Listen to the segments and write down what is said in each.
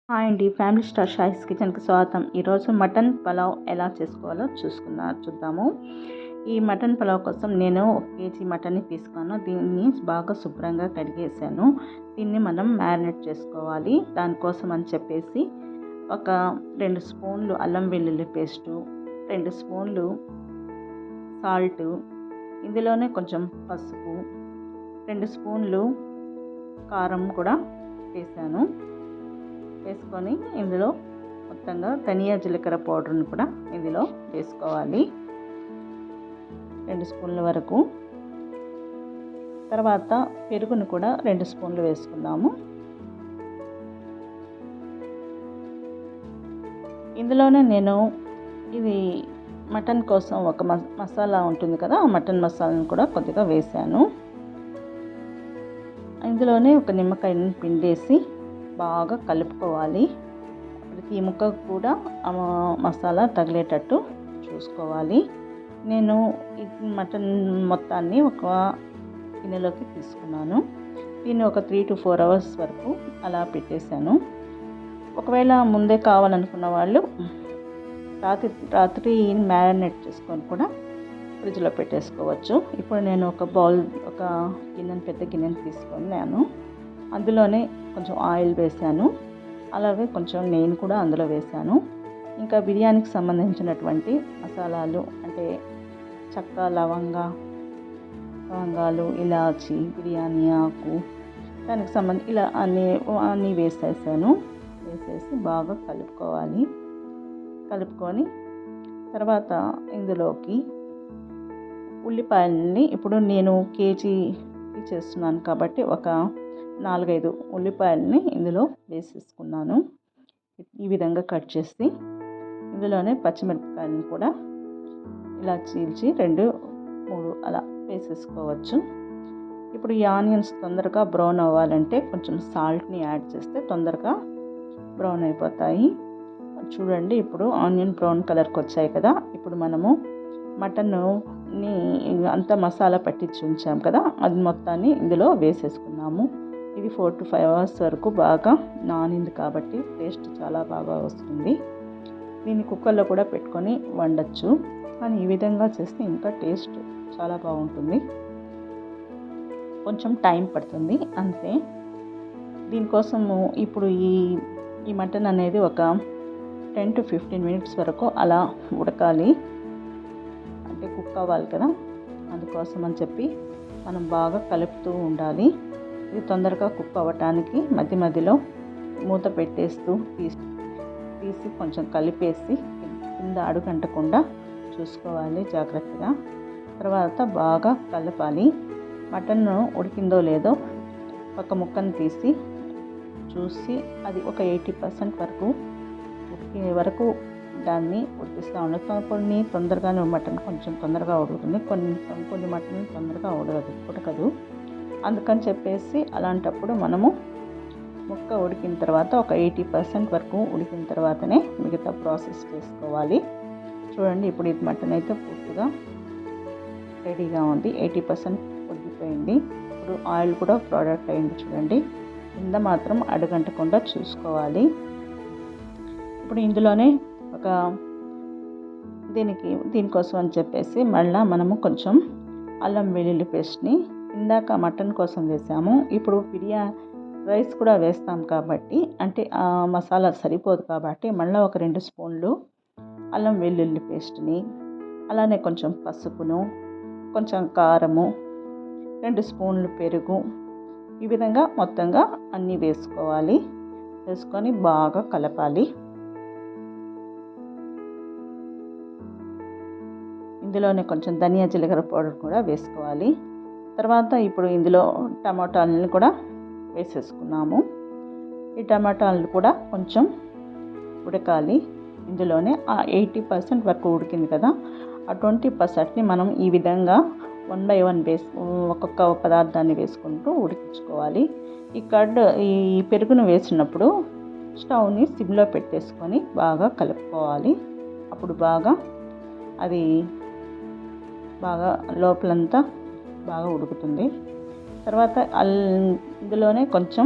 Hi అండి, family star షాయిస్ కిచెన్కి స్వాగతం. ఈరోజు మటన్ పలావ్ ఎలా చేసుకోవాలో చూద్దాము. ఈ మటన్ పలావ్ కోసం నేను 1 కేజీ మటన్ని తీసుకున్నాను. దీన్ని బాగా శుభ్రంగా కడిగేసాను. దీన్ని మనం మ్యారినేట్ చేసుకోవాలి. దానికోసం అని చెప్పేసి ఒక 2 స్పూన్లు అల్లం వెల్లుల్లి పేస్టు, 2 స్పూన్లు సాల్టు, ఇందులోనే కొంచెం పసుపు, 2 స్పూన్లు కారం కూడా వేసాను. వేసుకొని ఇందులో మొత్తంగా ధనియా జీలకర్ర పౌడర్ని కూడా ఇందులో వేసుకోవాలి, 2 స్పూన్ల వరకు. తర్వాత పెరుగును కూడా 2 స్పూన్లు వేసుకుందాము. ఇందులోనే నేను ఇది మటన్ కోసం ఒక మసాలా ఉంటుంది కదా, ఆ మటన్ మసాలాను కూడా కొద్దిగా వేసాను. ఇందులోనే ఒక నిమ్మకాయని పిండేసి బాగా కలుపుకోవాలి. ప్రతి ముక్కకు కూడా మసాలా తగిలేటట్టు చూసుకోవాలి. నేను ఈ మటన్ మొత్తాన్ని ఒక గిన్నెలోకి తీసుకున్నాను. దీన్ని ఒక 3 to 4 hours వరకు అలా పెట్టేశాను. ఒకవేళ ముందే కావాలనుకున్న వాళ్ళు రాత్రి మ్యారినేట్ చేసుకొని కూడా ఫ్రిడ్జ్లో పెట్టేసుకోవచ్చు. ఇప్పుడు నేను ఒక పెద్ద గిన్నెని తీసుకున్నాను. అందులోనే కొంచెం ఆయిల్ వేసాను, అలాగే కొంచెం నెయ్యి కూడా అందులో వేసాను. ఇంకా బిర్యానీకి సంబంధించినటువంటి మసాలాలు అంటే చెక్క, లవంగాలు, ఇలాచి, బిర్యానీ ఆకు, దానికి సంబంధించి ఇలా అన్నీ వేసేసాను. వేసేసి బాగా కలుపుకొని తర్వాత ఇందులోకి ఉల్లిపాయలని, ఇప్పుడు నేను కేజీ చేస్తున్నాను కాబట్టి ఒక 4-5 ఉల్లిపాయలని ఇందులో వేసేసుకున్నాను. ఈ విధంగా కట్ చేసి ఇందులోనే పచ్చిమిరపకాయలను కూడా ఇలా చీల్చి 2-3 అలా వేసేసుకోవచ్చు. ఇప్పుడు ఈ ఆనియన్స్ తొందరగా బ్రౌన్ అవ్వాలంటే కొంచెం సాల్ట్ని యాడ్ చేస్తే తొందరగా బ్రౌన్ అయిపోతాయి. చూడండి, ఇప్పుడు ఆనియన్ బ్రౌన్ కలర్కి వచ్చాయి కదా. ఇప్పుడు మనము మటన్ని అంతా మసాలా పట్టించి ఉంచాం కదా, అది మొత్తాన్ని ఇందులో వేసేసుకున్నాము. ఇది 4 to 5 hours వరకు బాగా నానింది కాబట్టి టేస్ట్ చాలా బాగా వస్తుంది. దీన్ని కుక్కర్లో కూడా పెట్టుకొని వండొచ్చు, కానీ ఈ విధంగా చేస్తే ఇంకా టేస్ట్ చాలా బాగుంటుంది. కొంచెం టైం పడుతుంది అంతే. దీనికోసము ఇప్పుడు ఈ మటన్ అనేది ఒక 10 to 15 minutes వరకు అలా ఉడకాలి, అంటే కుక్ అవ్వాలి కదా. అందుకోసం అని చెప్పి మనం బాగా కలుపుతూ ఉండాలి. ఇది తొందరగా కుక్ అవ్వటానికి మధ్య మధ్యలో మూత పెట్టేస్తూ తీసి కొంచెం కలిపేసి కింద అడుగంటకుండా చూసుకోవాలి జాగ్రత్తగా. తర్వాత బాగా కలపాలి. మటన్ ఉడికిందో లేదో ఒక ముక్కను తీసి చూసి అది ఒక 80% వరకు ఉడికే వరకు దాన్ని ఉడికిస్తూ ఉంటాం. కొన్ని తొందరగానే మటన్ కొంచెం తొందరగా ఉడుకుతుంది, కొన్ని మటన్ తొందరగా ఉడకదు. అందుకని చెప్పేసి అలాంటప్పుడు మనము ముక్క ఉడికిన తర్వాత ఒక 80% వరకు ఉడికిన తర్వాతనే మిగతా ప్రాసెస్ చేసుకోవాలి. చూడండి, ఇప్పుడు ఇది మటన్ అయితే పూర్తిగా రెడీగా ఉంది. 80% ఉడికిపోయింది. ఇప్పుడు ఆయిల్ కూడా ప్రోడక్ట్ అయింది. చూడండి, కింద మాత్రం అడుగంటకుండా చూసుకోవాలి. ఇప్పుడు ఇందులోనే దీనికోసం అని చెప్పేసి మళ్ళీ మనము కొంచెం అల్లం వెల్లుల్లి పేస్ట్ని ఇందాక మటన్ కోసం వేసాము. ఇప్పుడు రైస్ కూడా వేస్తాం కాబట్టి, అంటే ఆ మసాలా సరిపోదు కాబట్టి మళ్ళీ ఒక 2 స్పూన్లు అల్లం వెల్లుల్లి పేస్ట్ని, అలానే కొంచెం పసుపును, కొంచెం కారము, 2 స్పూన్లు పెరుగు, ఈ విధంగా మొత్తంగా అన్నీ వేసుకొని బాగా కలపాలి. ఇందులోనే కొంచెం ధనియా జీలకర్ర పౌడర్ కూడా వేసుకోవాలి. తర్వాత ఇప్పుడు ఇందులో టమాటాలను కూడా వేసేసుకున్నాము. ఈ టమాటాలను కూడా కొంచెం ఉడకాలి. ఇందులోనే ఆ 80% వరకు ఉడికింది కదా, ఆ 20%ని మనం ఈ విధంగా 1 by 1 ఒక్కొక్క పదార్థాన్ని వేసుకుంటూ ఉడికించుకోవాలి. ఈ పెరుగును వేసినప్పుడు స్టవ్ని సిమ్లో పెట్టేసుకొని బాగా కలుపుకోవాలి. అప్పుడు అది బాగా లోపలంతా బాగా ఉడుకుతుంది. తర్వాత ఇందులోనే కొంచెం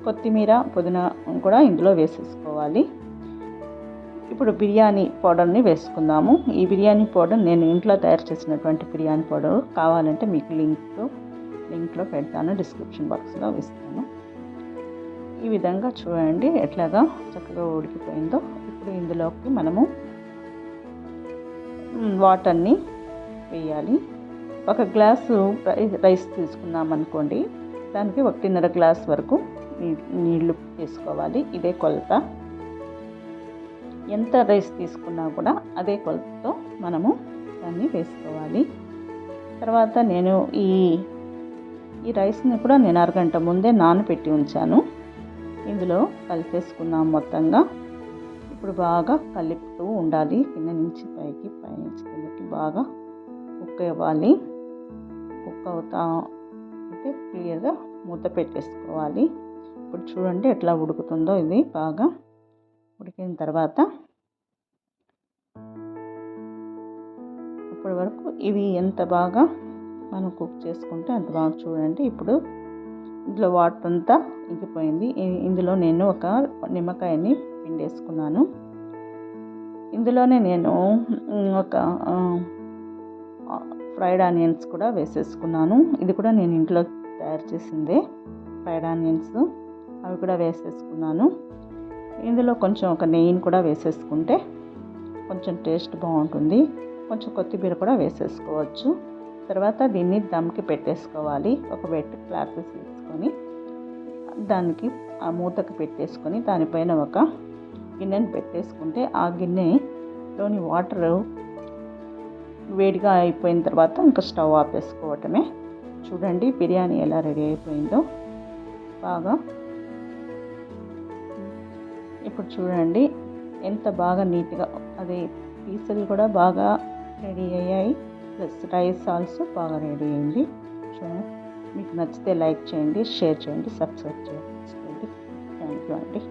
కొత్తిమీర, పుదీనా కూడా ఇందులో వేసేసుకోవాలి. ఇప్పుడు బిర్యానీ పౌడర్ని వేసుకుందాము. ఈ బిర్యానీ పౌడర్ నేను ఇంట్లో తయారు చేసినటువంటి బిర్యానీ పౌడర్. కావాలంటే మీకు లింక్లో పెడతాను, డిస్క్రిప్షన్ బాక్స్లో ఇస్తాను. ఈ విధంగా చూడండి ఎట్లాగా చక్కగా ఉడికిపోయిందో. ఇప్పుడు ఇందులోకి మనము వాటర్ని వేయాలి. 1 గ్లాసు రైస్ తీసుకున్నాం అనుకోండి, దానికి 1.5 గ్లాస్ వరకు నీళ్లు తీసుకోవాలి. ఇదే కొలత. ఎంత రైస్ తీసుకున్నా కూడా అదే కొలతతో మనము దాన్ని వేసుకోవాలి. తర్వాత నేను ఈ రైస్ని కూడా నేను అరగంట ముందే నానబెట్టి ఉంచాను. ఇందులో కలిపేసుకున్నాం మొత్తంగా. ఇప్పుడు బాగా కలుపుతూ ఉండాలి. కింద నుంచి పైకి, పై నుంచి కిందకి బాగా కుక్ అవ్వాలి. కుక్ అవుతా అంటే క్లియర్గా మూత పెట్టేసుకోవాలి. ఇప్పుడు చూడండి ఎట్లా ఉడుకుతుందో. ఇది బాగా ఉడికిన తర్వాత ఇప్పటి వరకు ఇది ఎంత బాగా మనం కుక్ చేసుకుంటే అంత బాగా చూడండి. ఇప్పుడు ఇందులో వాటర్ అంతా ఇంకిపోయింది. ఇందులో నేను ఒక నిమ్మకాయని పిండేసుకున్నాను. ఇందులోనే నేను ఒక ఫ్రైడ్ ఆనియన్స్ కూడా వేసేసుకున్నాను. ఇది కూడా నేను ఇంట్లో తయారు చేసిందే ఫ్రైడ్ ఆనియన్స్. అవి కూడా వేసేసుకున్నాను. ఇందులో కొంచెం ఒక నెయ్యిని కూడా వేసేసుకుంటే కొంచెం టేస్ట్ బాగుంటుంది. కొంచెం కొత్తిమీర కూడా వేసేసుకోవచ్చు. తర్వాత దీన్ని దమ్కి పెట్టేసుకోవాలి. ఒక వెట్ క్లాత్ తీసుకొని దానికి ఆ మూతకు పెట్టేసుకొని దానిపైన ఒక గిన్నెని పెట్టేసుకుంటే ఆ గిన్నెలోని వాటర్ వేడిగా అయిపోయిన తర్వాత ఇంకా స్టవ్ ఆపేసుకోవటమే. చూడండి బిర్యానీ ఎలా రెడీ అయిపోయిందో బాగా. ఇప్పుడు చూడండి ఎంత బాగా నీట్గా, అదే పీసులు కూడా బాగా రెడీ అయ్యాయి. ప్లస్ రైస్ ఆల్సో బాగా రెడీ అయింది. చూడండి, మీకు నచ్చితే లైక్ చేయండి, షేర్ చేయండి, సబ్స్క్రైబ్ చేయండి. థ్యాంక్ యూ అండి.